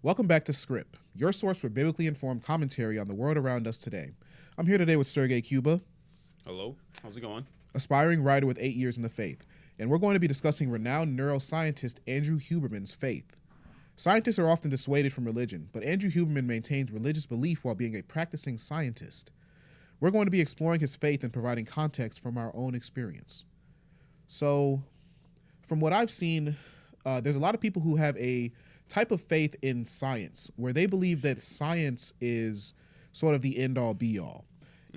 Welcome back to Scrip, your source for biblically informed commentary on the world around us today. I'm here today with Sergey Cuba, Hello, how's it going? aspiring writer with 8 years in the faith, and we're going to be discussing renowned neuroscientist Andrew Huberman's faith. Scientists are often dissuaded from religion, but Andrew Huberman maintains religious belief while being a practicing scientist. We're going to be exploring his faith and providing context from our own experience. So, from what I've seen, there's a lot of people who have a type of faith in science where they believe that science is sort of the end-all be-all.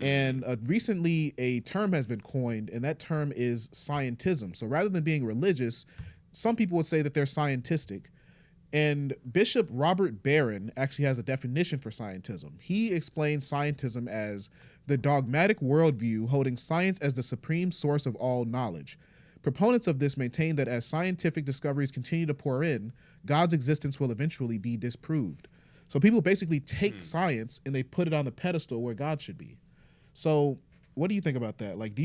And recently a term has been coined, and that term is scientism. So rather than being religious, some people would say that they're scientistic. And Bishop Robert Barron actually has a definition for scientism. He explains scientism as the dogmatic worldview holding science as the supreme source of all knowledge. Proponents of this maintain that as scientific discoveries continue to pour in, God's existence will eventually be disproved. So people basically take science and they put it on the pedestal where God should be. So what do you think about that? Like,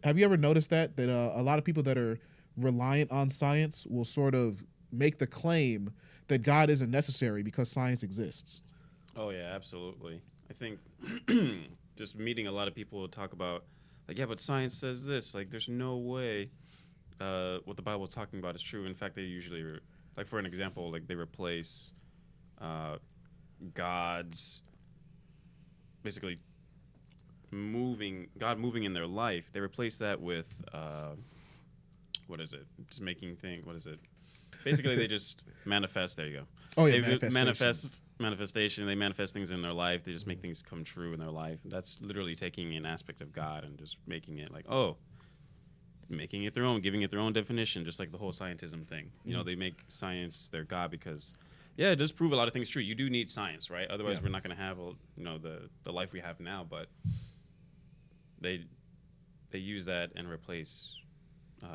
have you ever noticed that a lot of people that are reliant on science will sort of make the claim that God isn't necessary because science exists? Oh yeah, absolutely. I think just meeting a lot of people will talk about, like, yeah, but science says this. Like, there's no way what the Bible is talking about is true. In fact, they usually, like, for an example, like they replace God's basically God moving in their life. They replace that with what is it? Just making things. What is it? Basically, they just manifest. There you go. Oh yeah, they manifestation. They manifest things in their life. They just make things come true in their life. That's literally taking an aspect of God and just making it like, making it their own, giving it their own definition, just like the whole scientism thing. You know, they make science their God because, yeah, it does prove a lot of things true. You do need science, right? Otherwise, we're not going to have, the life we have now. But they use that and replace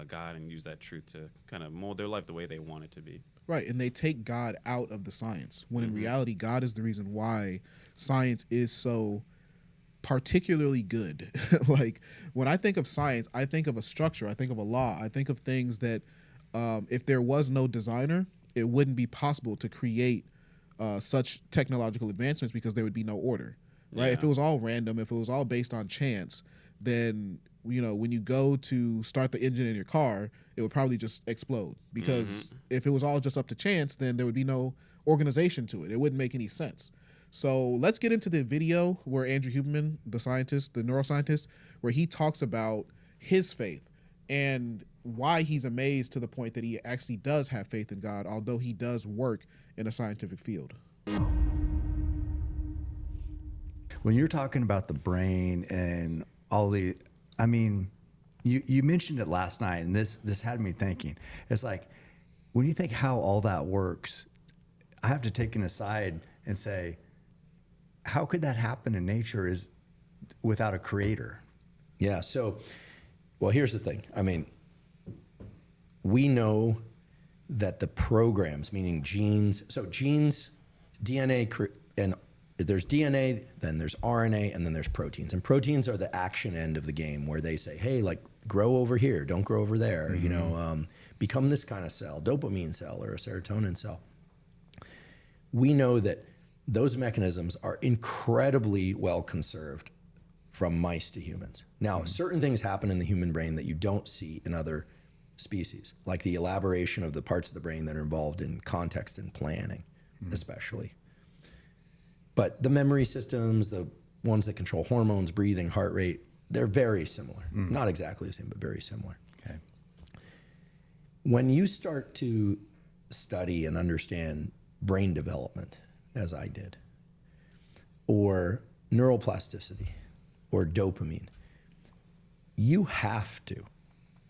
God and use that truth to kind of mold their life the way they want it to be. Right, and they take God out of the science, when in reality, God is the reason why science is so particularly good. Like, when I think of science, I think of a structure, I think of a law, I think of things that if there was no designer, it wouldn't be possible to create such technological advancements because there would be no order, right? Yeah. If it was all random, if it was all based on chance, then when you go to start the engine in your car, it would probably just explode because if it was all just up to chance, then there would be no organization to it. It wouldn't make any sense. So let's get into the video where Andrew Huberman, the scientist, the neuroscientist, where he talks about his faith and why he's amazed to the point that he actually does have faith in God, although he does work in a scientific field. When you're talking about the brain and all the, I mean, you mentioned it last night, and this had me thinking. It's like, when you think how all that works, I have to take an aside and say, how could that happen in nature is without a creator? Yeah. So, well, here's the thing. I mean, we know that the programs, meaning genes, so genes, DNA, and there's DNA, then there's RNA, and then there's proteins. And proteins are the action end of the game where they say, hey, like, grow over here, don't grow over there, become this kind of cell, dopamine cell or a serotonin cell. We know that those mechanisms are incredibly well conserved from mice to humans. Now, certain things happen in the human brain that you don't see in other species, like the elaboration of the parts of the brain that are involved in context and planning, especially. But the memory systems, the ones that control hormones, breathing, heart rate, they're very similar. Not exactly the same, but very similar. Okay. When you start to study and understand brain development, as I did, or neuroplasticity, or dopamine, you have to,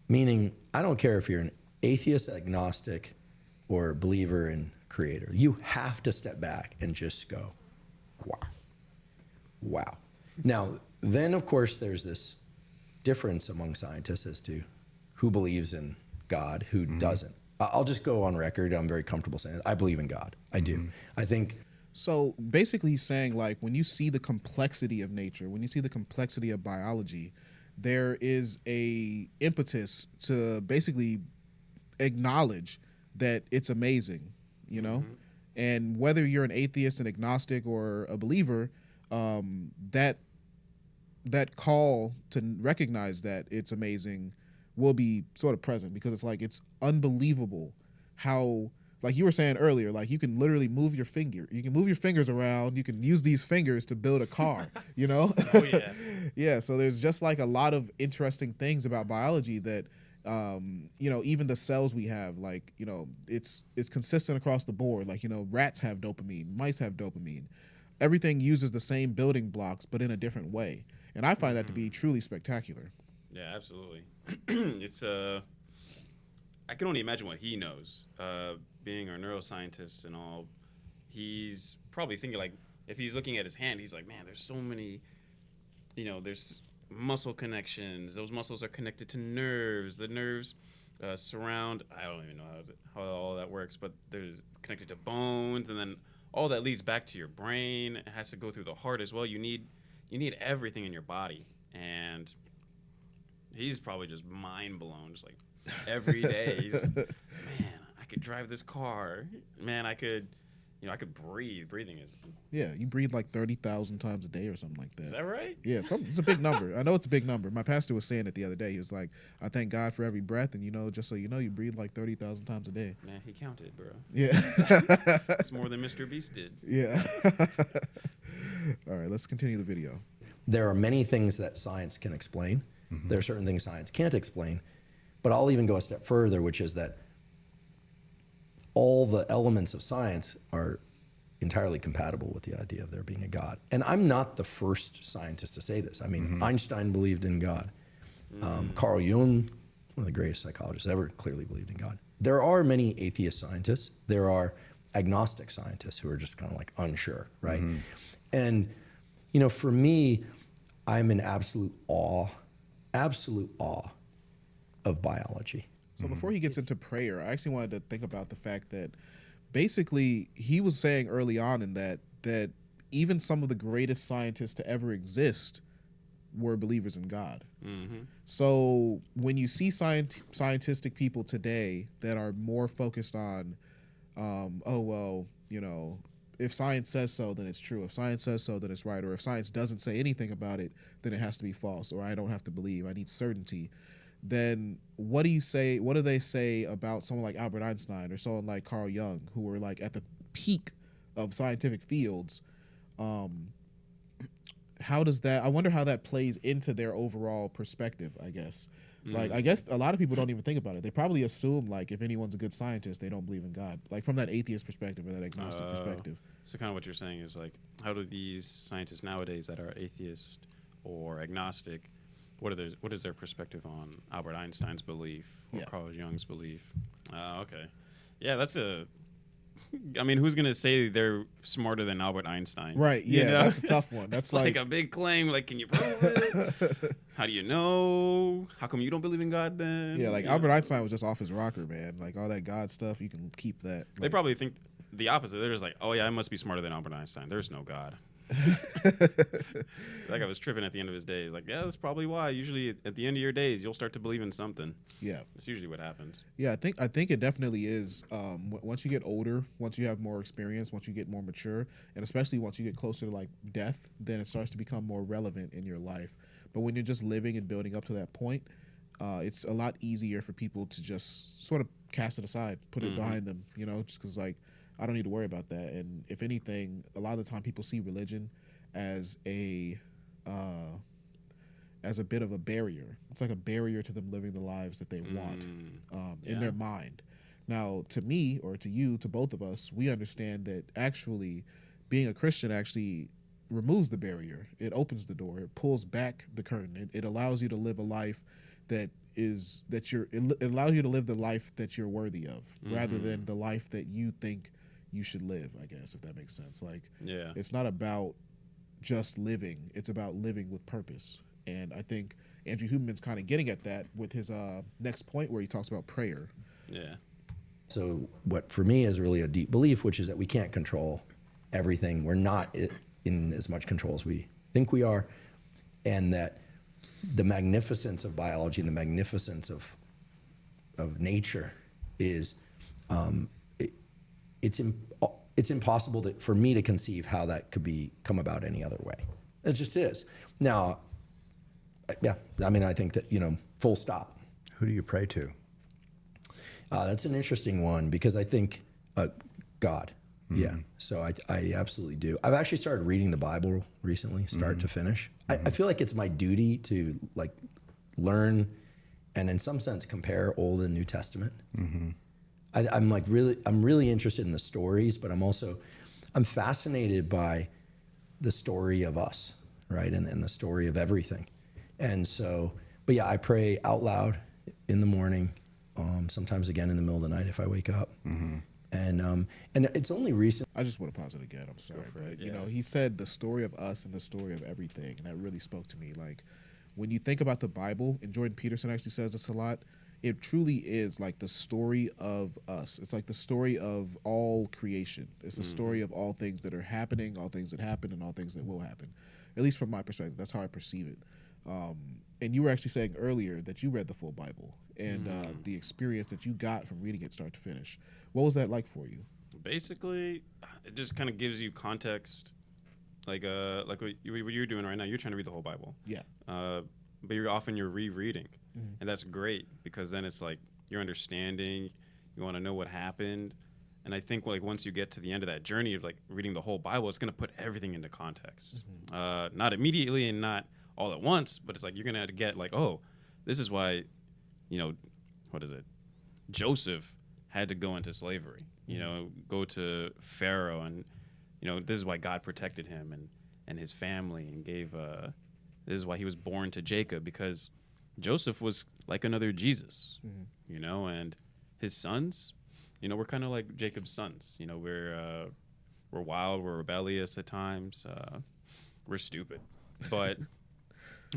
meaning I don't care if you're an atheist, agnostic, or believer in creator, you have to step back and just go, wow. Now, then of course there's this difference among scientists as to who believes in God, who doesn't. I'll just go on record. I'm very comfortable saying it. I believe in God. I do. I think. So basically he's saying, like, when you see the complexity of nature, when you see the complexity of biology, there is a impetus to basically acknowledge that it's amazing, And whether you're an atheist, an agnostic, or a believer, that call to recognize that it's amazing will be sort of present, because it's like, it's unbelievable how, like you were saying earlier, like you can literally move your finger. You can move your fingers around. You can use these fingers to build a car, you know? Oh, yeah. Yeah, so there's just like a lot of interesting things about biology that, you know, even the cells we have, like, you know, it's consistent across the board. Like, you know, rats have dopamine, mice have dopamine. Everything uses the same building blocks, but in a different way. And I find that to be truly spectacular. Yeah, absolutely. It's I can only imagine what he knows. Being our neuroscientist and all, he's probably thinking, like, if he's looking at his hand, he's like, man, there's so many, you know, there's muscle connections. Those muscles are connected to nerves. The nerves surround, I don't even know how all that works, but they're connected to bones, and then all that leads back to your brain. It has to go through the heart as well. You need everything in your body. And he's probably just mind blown, just like every day. He's just, man, I could drive this car. Man, I could breathe. Breathing is. Yeah, you breathe like 30,000 times a day or something like that. Is that right? Yeah, it's a big number. I know it's a big number. My pastor was saying it the other day. He was like, I thank God for every breath, and, you know, just so you know, you breathe like 30,000 times a day. Man, he counted, bro. Yeah. It's more than Mr. Beast did. Yeah. All right, let's continue the video. There are many things that science can explain. Mm-hmm. There are certain things science can't explain. But I'll even go a step further, which is that all the elements of science are entirely compatible with the idea of there being a God. And I'm not the first scientist to say this. I mean, Einstein believed in God. Carl Jung, one of the greatest psychologists ever, clearly believed in God. There are many atheist scientists. There are agnostic scientists who are just kind of like unsure, right? And, you know, for me, I'm in absolute awe of biology. So before he gets into prayer, I actually wanted to think about the fact that basically he was saying early on in that even some of the greatest scientists to ever exist were believers in God. So when you see scientific people today that are more focused on, oh, well, you know, if science says so, then it's true. If science says so, then it's right. Or if science doesn't say anything about it, then it has to be false. Or I don't have to believe. I need certainty. Then what do they say about someone like Albert Einstein or someone like Carl Jung, who were like at the peak of scientific fields? I wonder how that plays into their overall perspective, I guess. Like, I guess a lot of people don't even think about it. They probably assume, like, if anyone's a good scientist, they don't believe in God. Like, from that atheist perspective or that agnostic perspective. So kind of what you're saying is, like, how do these scientists nowadays that are atheist or agnostic, what is their perspective on Albert Einstein's belief or Carl Jung's belief? Okay. Yeah, I mean, who's going to say they're smarter than Albert Einstein? Right, yeah, you know? that's a tough one. That's like a big claim. Like, can you prove it? How do you know? How come you don't believe in God then? Yeah, like Albert Einstein was just off his rocker, man. Like, all that God stuff, you can keep that. They probably think the opposite. They're just like, oh, yeah, I must be smarter than Albert Einstein. There's no God. That guy was tripping at the end of his days. Like, yeah, that's probably why. Usually at the end of your days, you'll start to believe in something. Yeah. That's usually what happens. Yeah, I think it definitely is. Once you get older, once you have more experience, once you get more mature, and especially once you get closer to like death, then it starts to become more relevant in your life. But when you're just living and building up to that point, it's a lot easier for people to just sort of cast it aside, put it behind them, you know, just because like, I don't need to worry about that. And if anything, a lot of the time people see religion as a bit of a barrier. It's like a barrier to them living the lives that they want in their mind. Now, to me or to you, to both of us, we understand that actually being a Christian actually removes the barrier. It opens the door. It pulls back the curtain. It allows you to live a life it allows you to live the life that you're worthy of, rather than the life that you think you should live, I guess, if that makes sense. Like, it's not about just living, it's about living with purpose. And I think Andrew Huberman's kind of getting at that with his next point where he talks about prayer. Yeah. So what for me is really a deep belief, which is that we can't control everything. We're not in as much control as we think we are, and that the magnificence of biology and the magnificence of it's impossible for me to conceive how that could come about any other way. It just is. Now, yeah, I mean, I think that, full stop. Who do you pray to? That's an interesting one because I think God. Mm-hmm. Yeah. So I absolutely do. I've actually started reading the Bible recently, start to finish. I feel like it's my duty to like learn and in some sense compare Old and New Testament. I'm really interested in the stories, but I'm fascinated by the story of us, right? And the story of everything. And so, but yeah, I pray out loud in the morning, sometimes again in the middle of the night if I wake up. And it's only recent. I just want to pause it again. I'm sorry, but he said the story of us and the story of everything, and that really spoke to me. Like when you think about the Bible, and Jordan Peterson actually says this a lot, it truly is like the story of us. It's like the story of all creation. It's the story of all things that are happening, all things that happen, and all things that will happen. At least from my perspective, that's how I perceive it. And you were actually saying earlier that you read the full Bible and the experience that you got from reading it start to finish. What was that like for you? Basically, it just kind of gives you context, like what you're doing right now. You're trying to read the whole Bible. Yeah. But you're rereading, and that's great because then it's like you're understanding. You want to know what happened, and I think like once you get to the end of that journey of like reading the whole Bible, it's going to put everything into context. Not immediately and not all at once, but it's like you're going to have to get like, oh, this is why, what is it? Joseph had to go into slavery, go to Pharaoh, and this is why God protected him and his family and gave this is why he was born to Jacob, because Joseph was like another Jesus, and his sons, we're kind of like Jacob's sons. We're wild, we're rebellious at times, we're stupid, but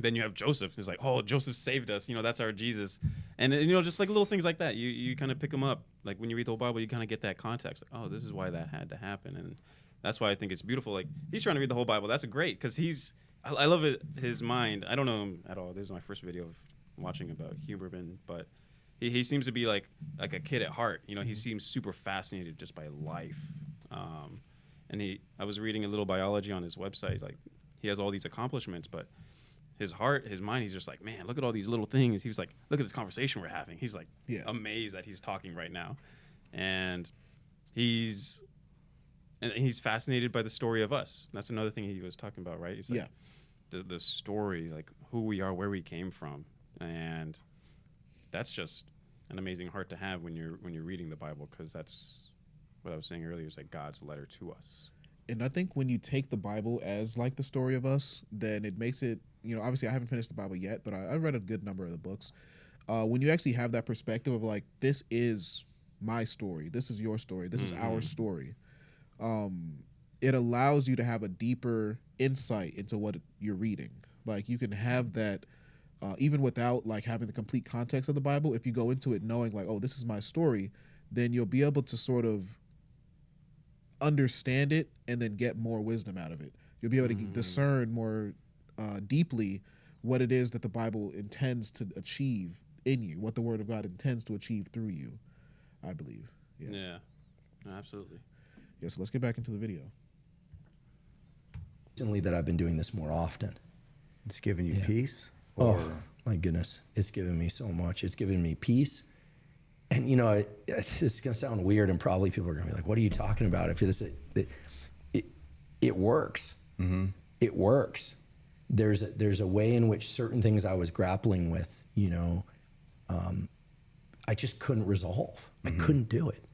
then you have Joseph. It's like, oh, Joseph saved us. That's our Jesus. And, just like little things like that. You kind of pick them up. Like when you read the whole Bible, you kind of get that context. Like, oh, this is why that had to happen. And that's why I think it's beautiful. Like he's trying to read the whole Bible. That's great because I love it, his mind. I don't know him at all. This is my first video of watching about Huberman. But he seems to be like a kid at heart. He seems super fascinated just by life. And I was reading a little biology on his website. Like he has all these accomplishments, but his heart, his mind, he's just like, man, look at all these little things. He was like, look at this conversation we're having. He's like amazed that he's talking right now. And he's fascinated by the story of us. That's another thing he was talking about, right? He's like, the story, like who we are, where we came from. And that's just an amazing heart to have when you're reading the Bible, because that's what I was saying earlier, is like God's letter to us. And I think when you take the Bible as like the story of us, then it makes it, obviously I haven't finished the Bible yet, but I read a good number of the books. When you actually have that perspective of like, this is my story, this is your story, this is our story, it allows you to have a deeper insight into what you're reading. Like you can have that even without like having the complete context of the Bible. If you go into it knowing like, oh, this is my story, then you'll be able to sort of understand it and then get more wisdom out of it. You'll be able to discern more deeply what it is that the Bible intends to achieve in you, what the Word of God intends to achieve through you, I believe. Yeah, absolutely. Yeah, so let's get back into the video. Recently that I've been doing this more often. It's giving you peace? Oh, my goodness. It's given me so much. It's given me peace. And, this is going to sound weird, and probably people are going to be like, what are you talking about? If this, it works. It works. There's a way in which certain things I was grappling with, I just couldn't resolve. I couldn't do it.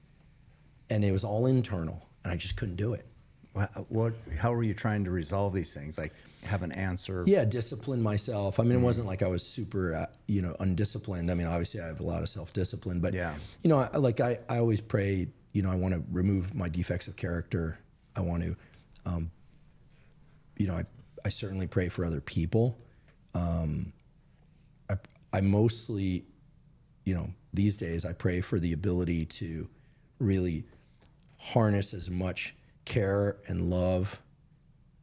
And it was all internal, and I just couldn't do it. How were you trying to resolve these things? Like have an answer? Yeah, discipline myself. I mean, it wasn't like I was super, undisciplined. I mean, obviously I have a lot of self-discipline, but I always pray, I want to remove my defects of character. I want to, I certainly pray for other people. I mostly, these days I pray for the ability to really harness as much care and love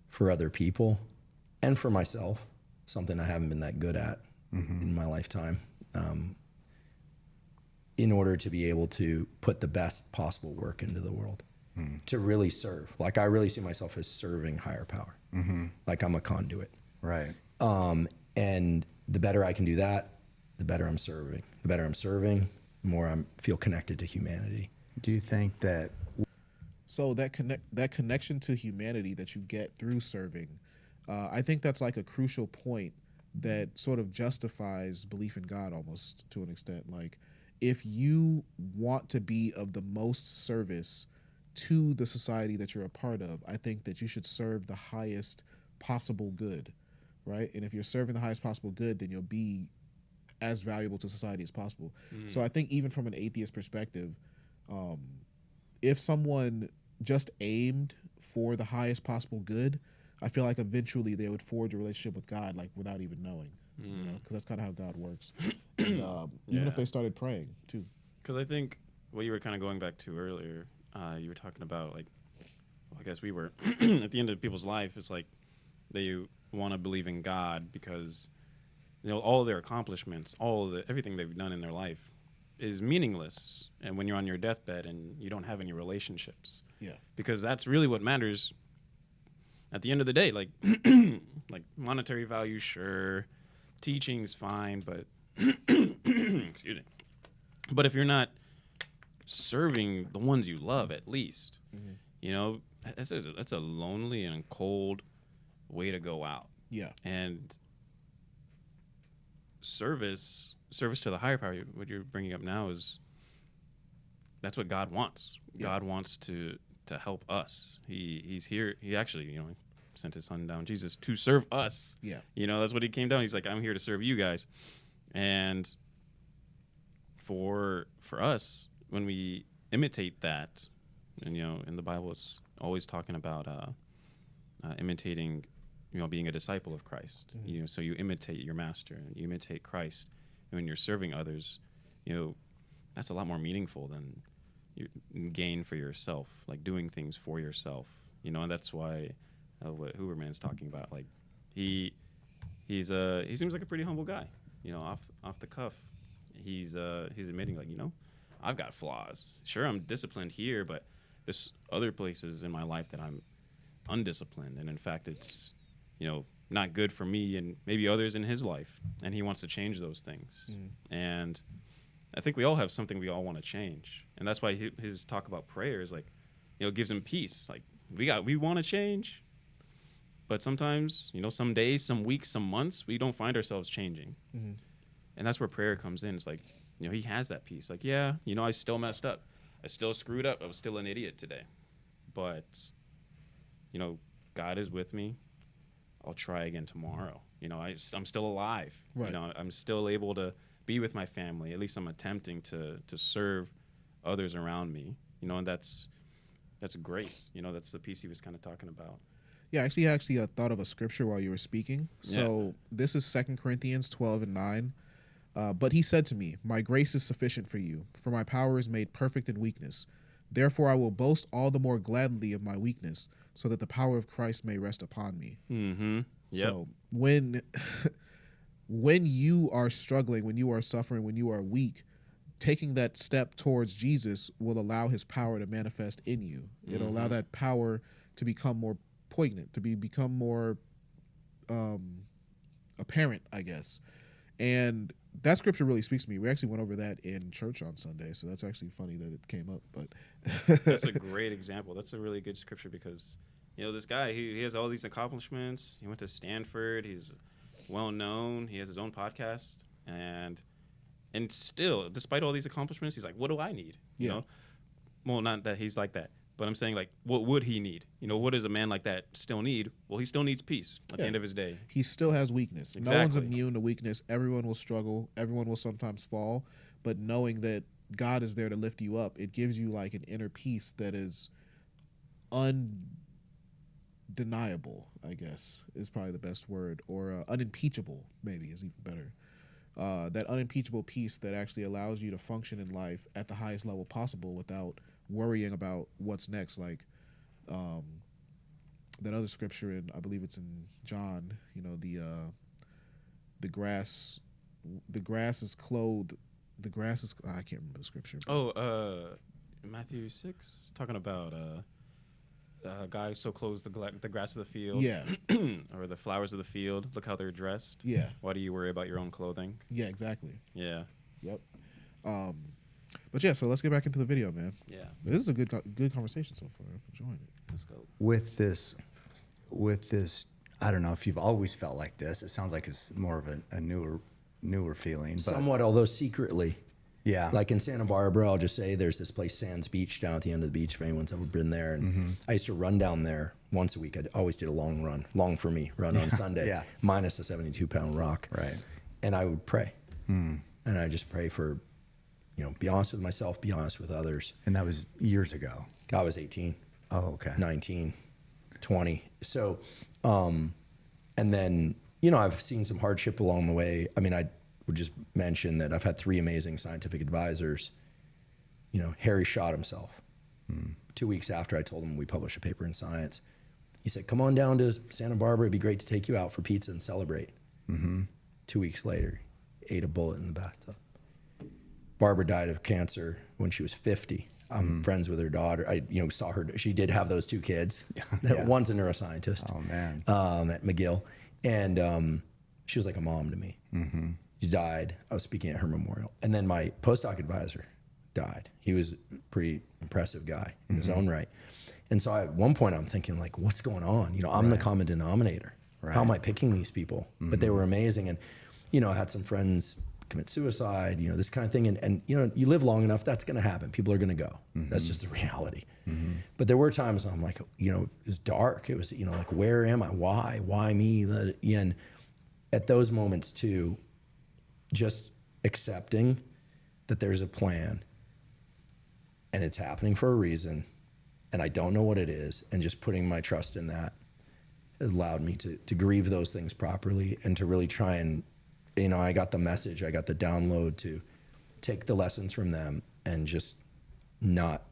for other people and for myself, something I haven't been that good at in my lifetime, in order to be able to put the best possible work into the world. to really serve. Like I really see myself as serving higher power. Like I'm a conduit. Right. And the better I can do that, the better I'm serving. The better I'm serving, the more I feel connected to humanity. Do you think that So that connection to humanity that you get through serving, I think that's like a crucial point that sort of justifies belief in God almost to an extent. Like, if you want to be of the most service to the society that you're a part of, I think that you should serve the highest possible good, right? And if you're serving the highest possible good, then you'll be as valuable to society as possible. So I think even from an atheist perspective, if someone just aimed for the highest possible good, I feel like eventually they would forge a relationship with God, like without even knowing, you know, because that's kind of how God works. And, even if they started praying too. Because I think what you were kind of going back to earlier, you were talking about like, well, I guess we were at the end of people's life. It's like they want to believe in God because all of their accomplishments, everything they've done in their life is meaningless. And when you're on your deathbed and you don't have any relationships, because that's really what matters. At the end of the day, like like monetary value, sure, teaching's fine, but excuse me. But if you're not serving the ones you love, at least, that's a lonely and cold way to go out. Yeah. And service to the higher power, what you're bringing up now that's what God wants. Yeah. God wants to help us. He's here. He actually, sent his son down, Jesus, to serve us. Yeah. That's what he came down. He's like, I'm here to serve you guys. And for us, when we imitate that, and in the Bible it's always talking about imitating, being a disciple of Christ. So you imitate your master and you imitate Christ. And when you're serving others, that's a lot more meaningful than you gain for yourself, like doing things for yourself. And that's why what Huberman's talking about, like he seems like a pretty humble guy. Off the cuff, he's admitting, like, I've got flaws. Sure, I'm disciplined here, but there's other places in my life that I'm undisciplined, and in fact, it's not good for me and maybe others in his life, and he wants to change those things. And I think we all have something we all want to change, and that's why his talk about prayer is like, gives him peace. Like we want to change, but sometimes, some days, some weeks, some months, we don't find ourselves changing, and that's where prayer comes in. It's like, he has that peace. Like, yeah, I still messed up, I still screwed up, I was still an idiot today, but God is with me. I'll try again tomorrow. I'm still alive. Right. I'm still able to be with my family. At least I'm attempting to serve others around me. And that's grace. That's the piece he was kind of talking about. Yeah, I actually thought of a scripture while you were speaking. So this is 2 Corinthians 12:9. But he said to me, my grace is sufficient for you, for my power is made perfect in weakness. Therefore I will boast all the more gladly of my weakness, so that the power of Christ may rest upon me. Yep. So when you are struggling, when you are suffering, when you are weak, taking that step towards Jesus will allow his power to manifest in you. It'll allow that power to become more poignant, to become more apparent, I guess. And that scripture really speaks to me. We actually went over that in church on Sunday, so that's actually funny that it came up. But that's a great example. That's a really good scripture because, this guy, he has all these accomplishments. He went to Stanford. He's well known. He has his own podcast, and still, despite all these accomplishments, he's like, what do I need? You know? Well, not that he's like that, but I'm saying, like, what would he need? What does a man like that still need? Well, he still needs peace at the end of his day. He still has weakness. Exactly. No one's immune to weakness. Everyone will struggle. Everyone will sometimes fall. But knowing that God is there to lift you up, it gives you like an inner peace that is undeniable, I guess, is probably the best word. Or unimpeachable, maybe, is even better. That unimpeachable peace that actually allows you to function in life at the highest level possible without worrying about what's next. Like that other scripture in, I believe it's in John, the grass is clothed. The grass is, I can't remember the scripture. Matthew 6, talking about guy so clothes the grass of the field, Yeah. or the flowers of the field. Look how they're dressed. Yeah. Why do you worry about your own clothing? Yeah, exactly. Yeah. Yep. But yeah, so let's get back into the video, man. Yeah. This is a good conversation so far. I'm enjoying it. Let's go. With this, I don't know if you've always felt like this. It sounds like it's more of a newer feeling. But Somewhat, although secretly. yeah, Like in Santa Barbara, I'll just say there's this place, Sands Beach, down at the end of the beach, if anyone's ever been there. And I used to run down there once a week. I always did a long run, long for me, run on Sunday, yeah. minus a 72-pound rock. Right. And I would pray. And I just pray for, be honest with myself, be honest with others. And that was years ago. I was 18. Oh, okay. 19, 20. So, and then, I've seen some hardship along the way. I mean, I would just mention that I've had 3 amazing scientific advisors. Harry shot himself 2 weeks after I told him we published a paper in Science. He said, come on down to Santa Barbara. It'd be great to take you out for pizza and celebrate. 2 weeks later, ate a bullet in the bathtub. Barbara died of cancer when she was 50. I'm friends with her daughter. I, saw her. She did have those 2 kids. Yeah. One's a neuroscientist. Oh man. At McGill, and she was like a mom to me. She died. I was speaking at her memorial, and then my postdoc advisor died. He was a pretty impressive guy in his own right. And so at one point, I'm thinking like, what's going on? I'm the common denominator. Right. How am I picking these people? But they were amazing, and I had some friends commit suicide, this kind of thing. And you live long enough, that's going to happen. People are going to go. That's just the reality. But there were times I'm like, it was dark. It was, like, where am I? Why me? And at those moments too, just accepting that there's a plan and it's happening for a reason and I don't know what it is, and just putting my trust in that has allowed me to grieve those things properly and to really try and, I got the message, I got the download to take the lessons from them and just not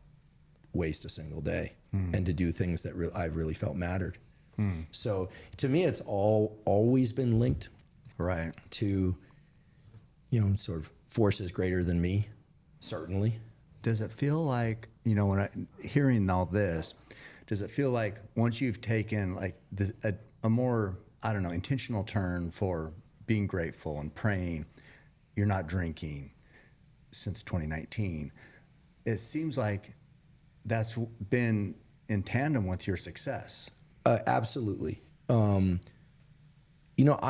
waste a single day and to do things that I really felt mattered. So to me, it's always been linked Right. to, sort of forces greater than me, certainly. Does it feel like, when hearing all this, does it feel like once you've taken like a more, I don't know, intentional turn for being grateful and praying, you're not drinking since 2019, it seems like that's been in tandem with your success. Absolutely. I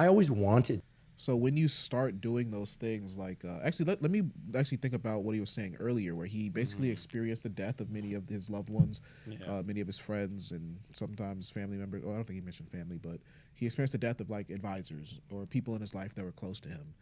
always wanted. So when you start doing those things, like actually, let me actually think about what he was saying earlier, where he basically experienced the death of many of his loved ones, many of his friends, and sometimes family members. Well, I don't think he mentioned family, but he experienced the death of like advisors or people in his life that were close to him.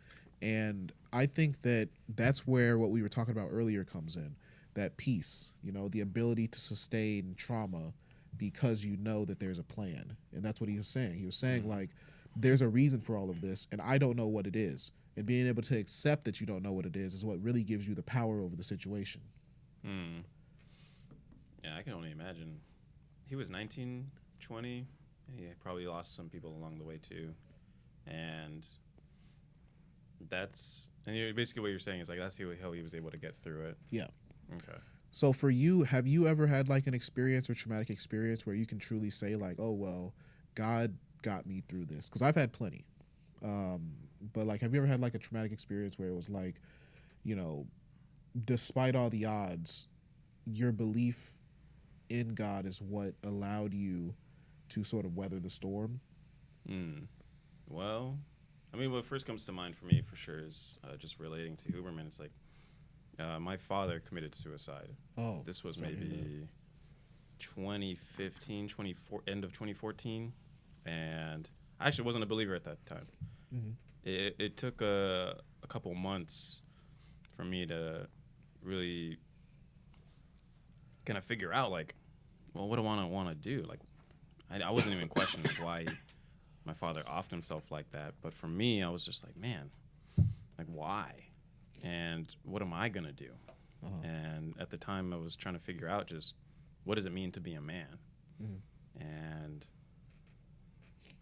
And I think that that's where what we were talking about earlier comes in, that peace, the ability to sustain trauma because that there's a plan. And that's what he was saying. He was saying like, there's a reason for all of this, and I don't know what it is. And being able to accept that you don't know what it is what really gives you the power over the situation. Yeah, I can only imagine. He was 19, 20. He probably lost some people along the way too. And basically what you're saying is like that's how he was able to get through it. Yeah. Okay. So for you, have you ever had like an experience or traumatic experience where you can truly say like, oh, well, God got me through this? Because I've had plenty. But like, have you ever had like a traumatic experience where it was like, despite all the odds, your belief in God is what allowed you to sort of weather the storm? Well, I mean, what first comes to mind for me for sure is just relating to Huberman. It's like my father committed suicide. Oh, this was maybe 2015, end of 2014. And I actually wasn't a believer at that time. It took a couple months for me to really kind of figure out, like, well, what do I want to do? Like, I wasn't even questioning why my father offed himself like that. But for me, I was just like, man, like, why? And what am I going to do? And at the time, I was trying to figure out just what does it mean to be a man? And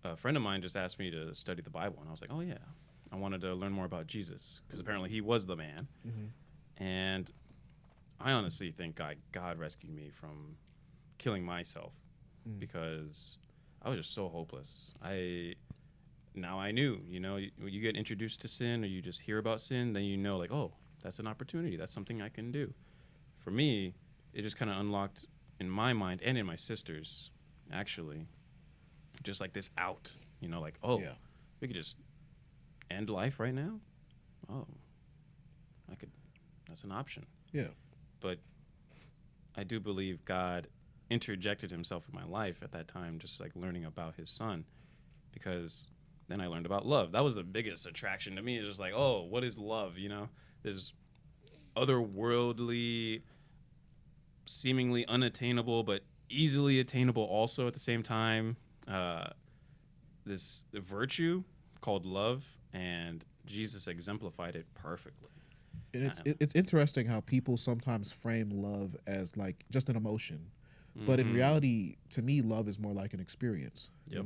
a friend of mine just asked me to study the Bible, and I was like, oh, yeah. I wanted to learn more about Jesus, because apparently he was the man. And I honestly think God rescued me from killing myself because I was just so hopeless. Now I knew, when you get introduced to sin or you just hear about sin, then you know, like, oh, that's an opportunity. That's something I can do. For me, it just kind of unlocked in my mind and in my sister's, actually, just like this out, like, oh, we could just end life right now. Oh, that's an option. Yeah. But I do believe God interjected himself in my life at that time, just like learning about his son, because then I learned about love. That was the biggest attraction to me. It's just like, oh, what is love? This otherworldly, seemingly unattainable, but easily attainable also at the same time. This virtue called love, and Jesus exemplified it perfectly. And it's interesting how people sometimes frame love as like just an emotion, but in reality, to me, love is more like an experience. Yep.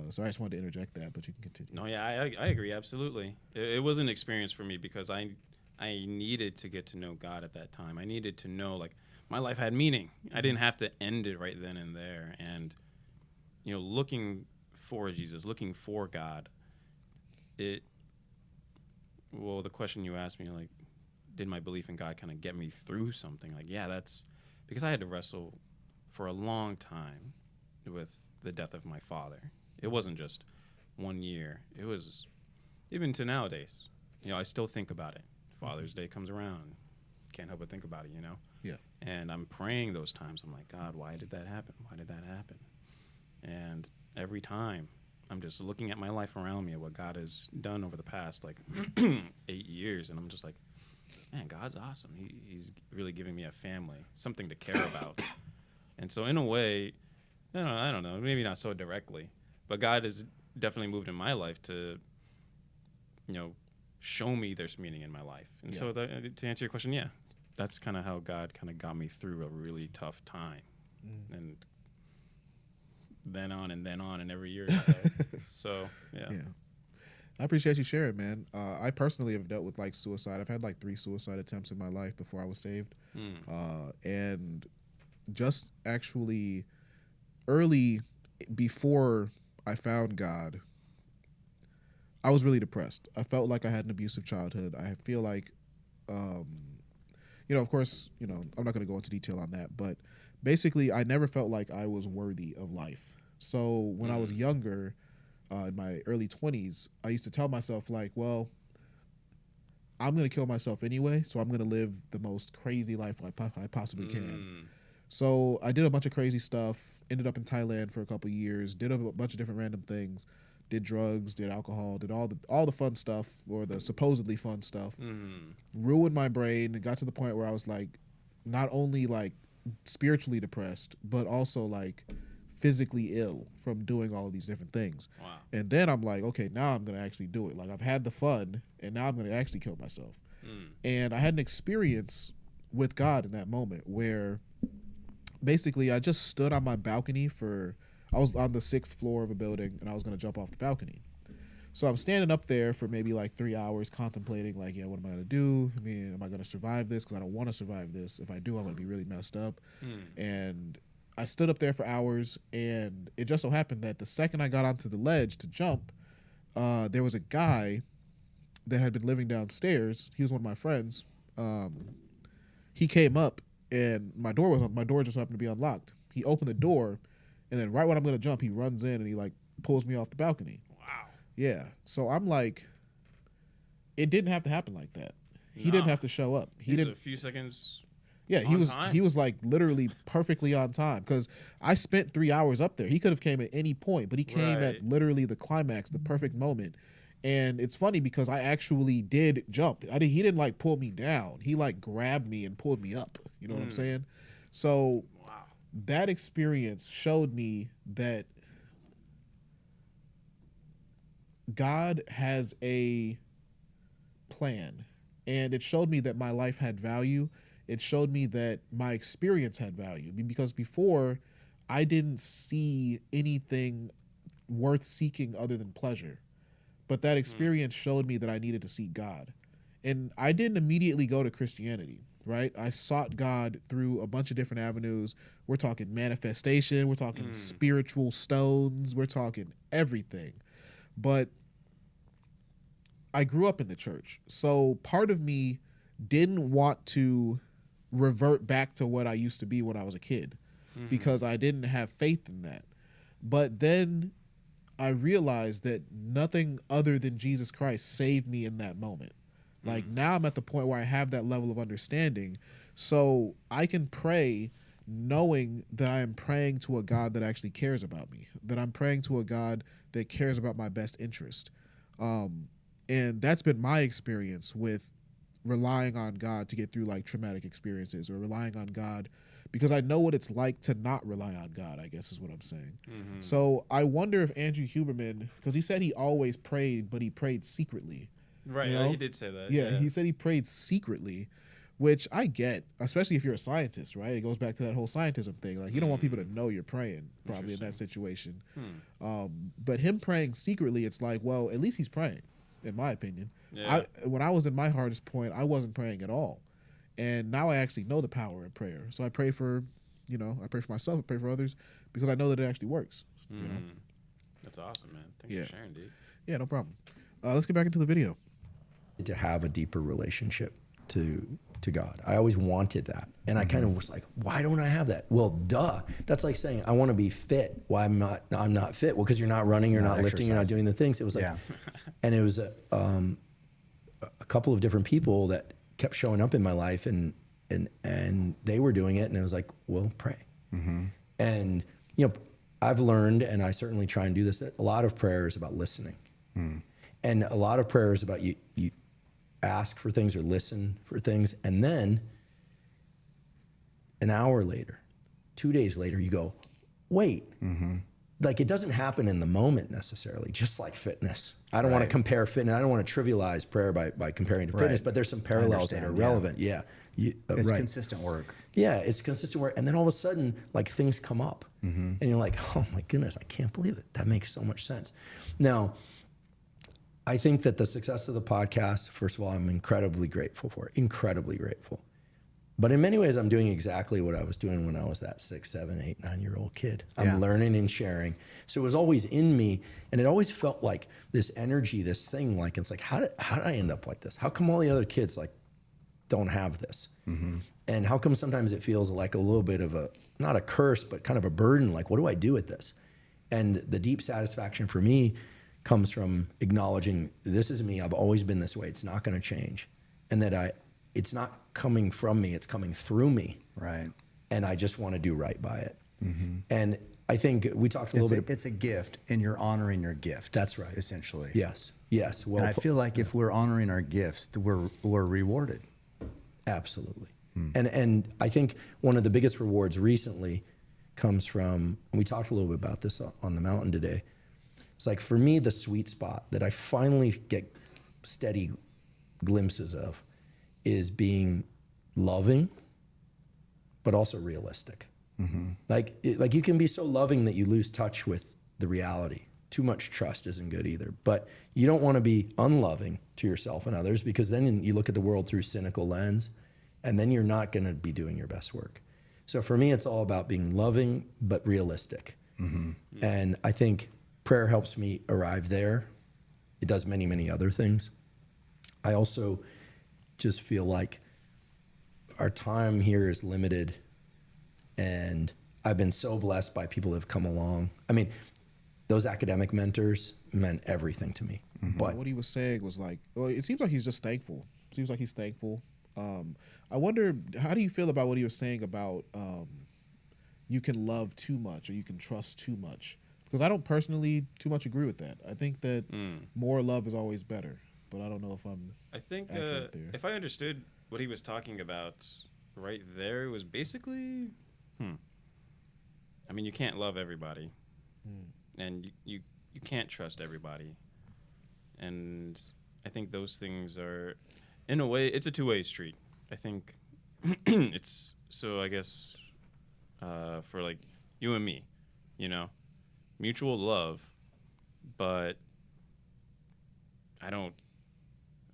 So I just wanted to interject that, but you can continue. No, yeah, I agree absolutely. It was an experience for me because I needed to get to know God at that time. I needed to know, like, my life had meaning. I didn't have to end it right then and there. And looking for Jesus, looking for God, well, the question you asked me, like, did my belief in God kind of get me through something? Like, yeah, that's because I had to wrestle for a long time with the death of my father. It wasn't just 1 year. It was even to nowadays. I still think about it. Father's Day comes around. Can't help but think about it, Yeah. And I'm praying those times. I'm like, God, why did that happen? Why did that happen? And every time I'm just looking at my life around me, at what God has done over the past, like, 8 years, and I'm just like, man, God's awesome. He's really giving me a family, something to care about. And so in a way, I don't know, maybe not so directly, but God has definitely moved in my life to, show me there's meaning in my life. And so to answer your question, yeah, that's kind of how God kind of got me through a really tough time. And then on and every year. So yeah. I appreciate you sharing, man. I personally have dealt with like suicide. I've had like 3 suicide attempts in my life before I was saved. And just actually early before I found God, I was really depressed. I felt like I had an abusive childhood. I feel like, of course, I'm not going to go into detail on that, but basically I never felt like I was worthy of life. So when I was younger, in my early 20s, I used to tell myself like, well, I'm going to kill myself anyway, so I'm going to live the most crazy life I possibly can. So I did a bunch of crazy stuff, ended up in Thailand for a couple of years, did a bunch of different random things, did drugs, did alcohol, did all the fun stuff, or the supposedly fun stuff, ruined my brain, and got to the point where I was like, not only like spiritually depressed, but also like physically ill from doing all of these different things. Wow. And then I'm like, okay, now I'm going to actually do it. Like, I've had the fun, and now I'm going to actually kill myself. And I had an experience with God in that moment where basically I just stood on my balcony I was on the 6th floor of a building, and I was going to jump off the balcony. So I'm standing up there for maybe like 3 hours contemplating, like, yeah, what am I going to do? I mean, am I going to survive this? Because I don't want to survive this. If I do, I'm going to be really messed up. And I stood up there for hours, and it just so happened that the second I got onto the ledge to jump, there was a guy that had been living downstairs. He was one of my friends. He came up, and my door just happened to be unlocked. He opened the door, and then right when I'm going to jump, he runs in and he like pulls me off the balcony. Wow. Yeah. So I'm like, it didn't have to happen like that. He didn't have to show up. He didn't. A few seconds. Yeah, Time? he was like literally perfectly on time, because I spent 3 hours up there. He could have came at any point, but he came at literally the climax, the perfect moment. And it's funny because I actually did jump. He didn't like pull me down. He like grabbed me and pulled me up. You know what I'm saying? So that experience showed me that God has a plan, and it showed me that my life had value. It showed me that my experience had value, because before I didn't see anything worth seeking other than pleasure. But that experience showed me that I needed to seek God. And I didn't immediately go to Christianity. right? I sought God through a bunch of different avenues. We're talking manifestation, we're talking spiritual stones, we're talking everything. But I grew up in the church. So part of me didn't want to revert back to what I used to be when I was a kid because I didn't have faith in that. But then I realized that nothing other than Jesus Christ saved me in that moment. Like now I'm at the point where I have that level of understanding. So I can pray knowing that I am praying to a God that actually cares about me, that I'm praying to a God that cares about my best interest. And that's been my experience with relying on God to get through like traumatic experiences, or relying on God because I know what it's like to not rely on God, I guess is what I'm saying. So I wonder if Andrew Huberman, because he said he always prayed, but he prayed secretly. Right. You Yeah, know? he did say that. Yeah, he said he prayed secretly, which I get, especially if you're a scientist, right? It goes back to that whole scientism thing. Like, you don't want people to know you're praying, probably in that situation. But him praying secretly, it's like, well, at least he's praying, in my opinion. Yeah. When I was in my hardest point, I wasn't praying at all. And now I actually know the power of prayer. So I pray for, I pray for myself, I pray for others, because I know that it actually works. You know? That's awesome, man. Thanks for sharing, dude. Yeah, no problem. Let's get back into the video. To have a deeper relationship to God. I always wanted that. And I kind of was like, why don't I have that? Well, duh. That's like saying I want to be fit. Why I'm not fit? Well, because you're not running, you're not lifting, you're not doing the things. It was like, and it was a couple of different people that kept showing up in my life, and they were doing it, and it was like, well, pray. And I've learned, and I certainly try and do this, that a lot of prayer is about listening. And a lot of prayer is about you ask for things or listen for things, and then an hour later, 2 days later, you go, wait. Like, it doesn't happen in the moment necessarily, just like fitness. I don't want to compare fitness. I don't want to trivialize prayer by comparing to fitness, but there's some parallels that are relevant. It's consistent work. Yeah, it's consistent work. And then all of a sudden, like, things come up. And you're like, oh my goodness, I can't believe it. That makes so much sense. Now, I think that the success of the podcast, first of all, I'm incredibly grateful for it. Incredibly grateful. But in many ways, I'm doing exactly what I was doing when I was that 6, 7, 8, 9-year-old kid. I'm learning and sharing. So it was always in me, and it always felt like this energy, this thing, like, it's like, how did I end up like this? How come all the other kids like don't have this? And how come sometimes it feels like a little bit of not a curse, but kind of a burden? Like, what do I do with this? And the deep satisfaction for me comes from acknowledging this is me. I've always been this way. It's not going to change. And that it's not coming from me. It's coming through me. Right. And I just want to do right by it. And I think we talked a little bit. It's a gift, and you're honoring your gift. That's right. Essentially. Yes. Well, and I feel like if we're honoring our gifts, we're rewarded. Absolutely. And I think one of the biggest rewards recently comes from, and we talked a little bit about this on the mountain today. It's like, for me, the sweet spot that I finally get steady glimpses of is being loving, but also realistic. Like you can be so loving that you lose touch with the reality. Too much trust isn't good either. But you don't want to be unloving to yourself and others, because then you look at the world through cynical lens, and then you're not going to be doing your best work. So for me, it's all about being loving, but realistic. And I think prayer helps me arrive there. It does many, many other things. I also just feel like our time here is limited, and I've been so blessed by people that have come along. I mean, those academic mentors meant everything to me. But what he was saying was like, well, it seems like he's just thankful. Seems like he's thankful. I wonder, how do you feel about what he was saying about you can love too much or you can trust too much? Because I don't personally too much agree with that. I think that more love is always better, but I don't know if I'm accurate there. If I understood what he was talking about right there, it was basically, I mean, you can't love everybody, and you can't trust everybody. And I think those things are, in a way, it's a two-way street. I think it's, so I guess for like you and me, mutual love, but I don't,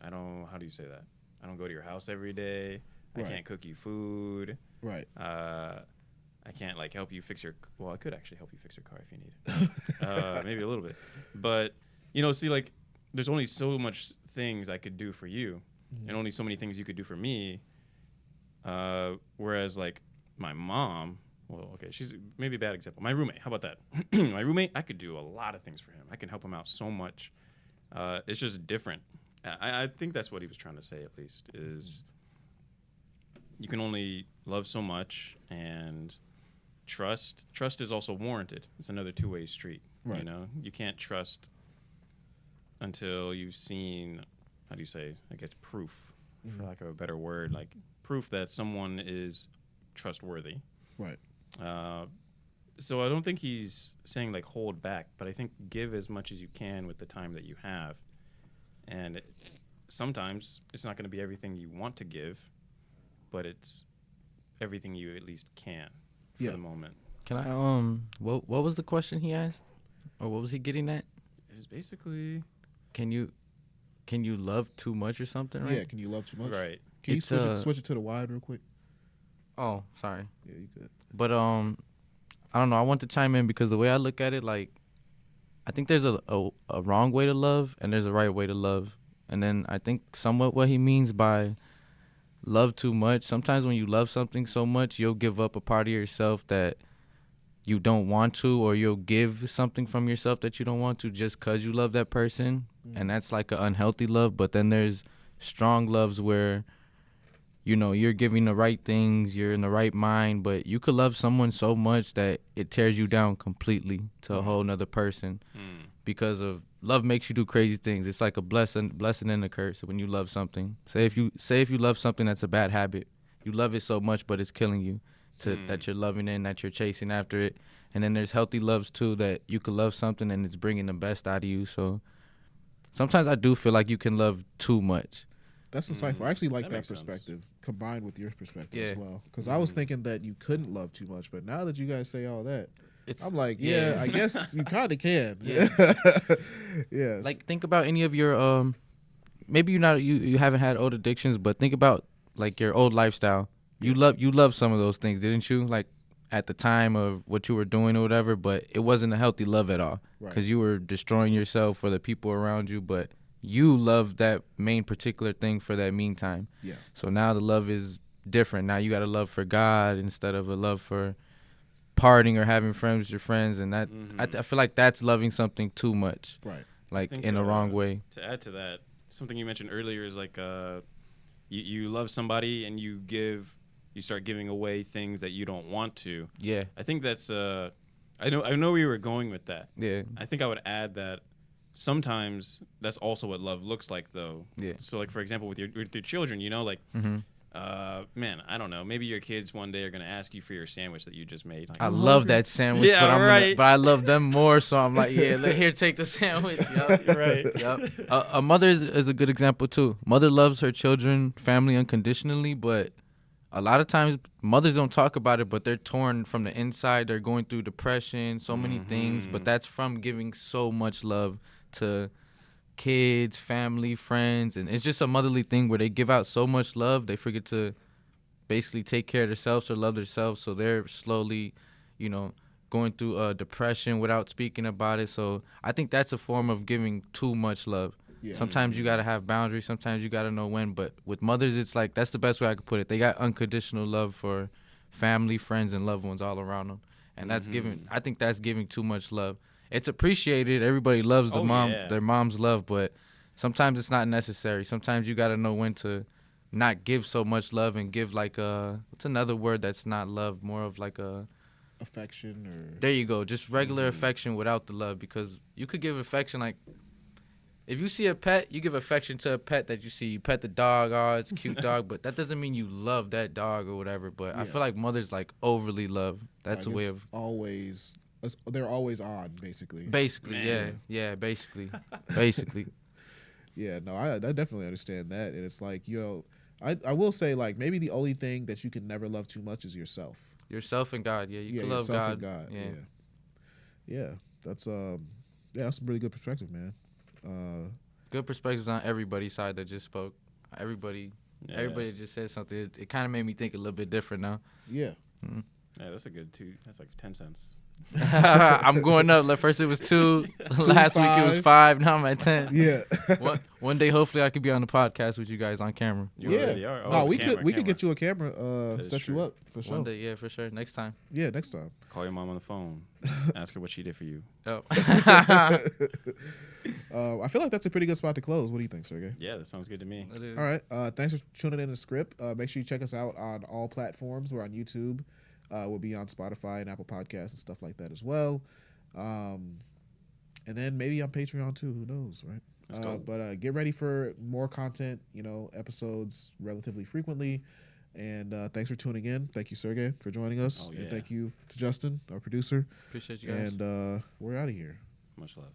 how do you say that? I don't go to your house every day. I Right. can't cook you food. Right. I can't like help you fix your. Well, I could actually help you fix your car if you need it. Maybe a little bit, but see, like, there's only so much things I could do for you, and only so many things you could do for me. Whereas like my mom, well, okay, she's maybe a bad example. My roommate, how about that? My roommate, I could do a lot of things for him. I can help him out so much. It's just different. I think that's what he was trying to say, at least, is you can only love so much, and trust is also warranted. It's another two-way street. Right. You can't trust until you've seen, how do you say, I guess, proof, for lack of a better word, like proof that someone is trustworthy. Right. So I don't think he's saying like hold back, but I think give as much as you can with the time that you have. And sometimes it's not going to be everything you want to give, but it's everything you at least can for the moment. Can I what was the question he asked, or what was he getting at? It was basically, Can you love too much or something? Right? Yeah. Can you love too much? right. Can you It's, switch it to the wide real quick? Oh, sorry. Yeah, you good. But I don't know. I want to chime in because the way I look at it, like, I think there's a wrong way to love and there's a right way to love. And then I think somewhat what he means by love too much, sometimes when you love something so much, you'll give up a part of yourself that you don't want to, or you'll give something from yourself that you don't want to just because you love that person. And that's like an unhealthy love. But then there's strong loves where, you're giving the right things, you're in the right mind, but you could love someone so much that it tears you down completely to a whole nother person because of love makes you do crazy things. It's like a blessing and a curse when you love something. Say if you love something that's a bad habit, you love it so much, but it's killing you that you're loving it and that you're chasing after it. And then there's healthy loves too, that you could love something and it's bringing the best out of you. So sometimes I do feel like you can love too much. That's insightful. I actually like That that makes sense. perspective combined with your perspective as Yeah. well. Because I was thinking that you couldn't love too much, but now that you guys say all that, It's I'm like, yeah, I guess you kind of can. Yeah. Yes. Like, think about any of your maybe you haven't had old addictions, but think about like your old lifestyle. You love some of those things, didn't you? Like at the time of what you were doing or whatever, but it wasn't a healthy love at all Right. because you were destroying yourself for the people around you, but you love that main particular thing for that meantime. Yeah. So now the love is different. Now you got a love for God instead of a love for partying or having friends with your friends, and that I feel like that's loving something too much, Right. like think, in the wrong way. To add to that, something you mentioned earlier is like you love somebody and you start giving away things that you don't want to. Yeah, I think that's I know where you were going with that. yeah, I think I would add that sometimes that's also what love looks like, though. Yeah. So like, for example, with your children, like man, I don't know, maybe your kids one day are gonna ask you for your sandwich that you just made. Like, I love that sandwich, Yeah, right. but I love them more, so I'm like, yeah, here, take the sandwich. Yep. You're right. Yep. A mother is a good example too. Mother loves her children, family unconditionally, but a lot of times mothers don't talk about it, but they're torn from the inside. They're going through depression, so many things, but that's from giving so much love to kids, family, friends, and it's just a motherly thing where they give out so much love, they forget to basically take care of themselves or love themselves, so they're slowly, going through depression without speaking about it. So I think that's a form of giving too much love. Yeah. Sometimes you gotta have boundaries. Sometimes you gotta know when. But with mothers, it's like that's the best way I could put it. They got unconditional love for family, friends, and loved ones all around them, and that's giving. I think that's giving too much love. It's appreciated. Everybody loves their mom's love, but sometimes it's not necessary. Sometimes you gotta know when to not give so much love and give like what's another word that's not love, more of like a affection or there you go, just regular affection without the love, because you could give affection like. If you see a pet, you give affection to a pet that you see. You pet the dog, oh, it's a cute dog, but that doesn't mean you love that dog or whatever. But I feel like mothers like overly love. That's a way of always. They're always on, basically. Basically, yeah, basically. Yeah, no, I definitely understand that, and it's like I will say like maybe the only thing that you can never love too much is yourself. Yourself and God, yeah, you can love yourself God. and God. Yeah. Yeah, that's that's a really good perspective, man. Good perspectives on everybody's side that just spoke. Everybody Yeah. Everybody just said something. It kind of made me think a little bit different now. Yeah. Yeah, that's a good 2. That's like 10 cents. I'm going up. Like first it was 2. Last week it was 5. 5. Now I'm at 10. Yeah. One day, hopefully, I could be on the podcast with you guys on camera. You Yeah. already are. No, Oh, we camera, could get you a camera. is Set you true. up for sure. One day, yeah, for sure. Next time. Yeah, next time. Call your mom on the phone. Ask her what she did for you. Oh. I feel like that's a pretty good spot to close. What do you think, Sergey? Yeah, that sounds good to me. All right. Thanks for tuning in to Scrip. Make sure you check us out on all platforms. We're on YouTube. We'll be on Spotify and Apple Podcasts and stuff like that as well. And then maybe on Patreon too. Who knows, right? Let's go. But get ready for more content. Episodes relatively frequently. And thanks for tuning in. Thank you, Sergey, for joining us. Oh, And yeah. thank you to Justin, our producer. Appreciate you guys. And we're out of here. Much love.